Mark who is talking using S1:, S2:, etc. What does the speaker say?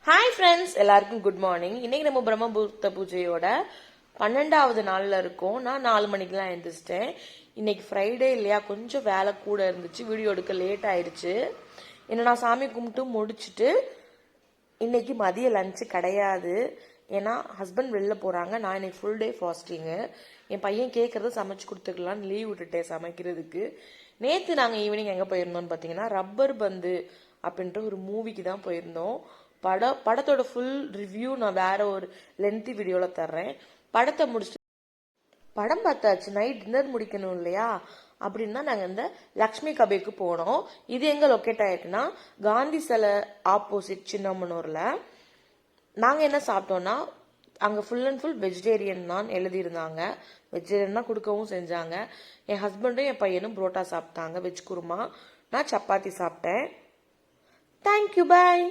S1: Hi friends, எல்லாருக்கும் good morning. இன்னைக்கு நம்ம பிரம்மபுர்த்த பூஜையோட 12வது நாள்ல இருக்கோம். நான் 4 மணிக்கெல்லாம் எழுந்திரிச்சிட்டேன். இன்னைக்கு ஃப்ரைடே இல்லையா, கொஞ்சம் வேலை கூட இருந்துச்சு, வீடியோ எடுக்க லேட் ஆயிடுச்சு. என்ன நான் சாமி கும்பிட்டு முடிச்சுட்டு இன்னைக்கு மதிய லஞ்சு கிடையாது. ஏன்னா ஹஸ்பண்ட் வெளில போறாங்க. நான் இன்னைக்கு ஃபுல் டே ஃபாஸ்டிங்கு. என் பையன் கேட்கறத சமைச்சு கொடுத்துக்கலான்னு லீவ் விட்டுட்டேன் சமைக்கிறதுக்கு. நேற்று நாங்கள் ஈவினிங் எங்கே போயிருந்தோம்னு பார்த்தீங்கன்னா, ரப்பர் பந்து அப்படின்ற ஒரு மூவிக்கு தான் போயிருந்தோம். படத்தோட ஃபுல் ரிவ்யூ நான் வேற ஒரு லென்த்தி வீடியோவில் தர்றேன். படத்தை முடிச்சுட்டு படம் பார்த்தாச்சு, நைட் டின்னர் முடிக்கணும் இல்லையா, அப்படின்னு தான் நாங்கள் இந்த லக்ஷ்மி கபேக்கு போனோம். இது எங்கே லொக்கேட் ஆயிருக்குன்னா, காந்தி சிலை ஆப்போசிட் சின்னமனூரில். நாங்கள் என்ன சாப்பிட்டோம்னா, அங்கே ஃபுல் அண்ட் ஃபுல் வெஜிடேரியன் தான் எழுதியிருந்தாங்க. வெஜிடேரியன் தான் கொடுக்கவும் செஞ்சாங்க. என் ஹஸ்பண்டும் என் பையனும் புரோட்டா சாப்பிட்டாங்க, வெஜ் குருமா. நான் சப்பாத்தி சாப்பிட்டேன். தேங்க்யூ, பாய்.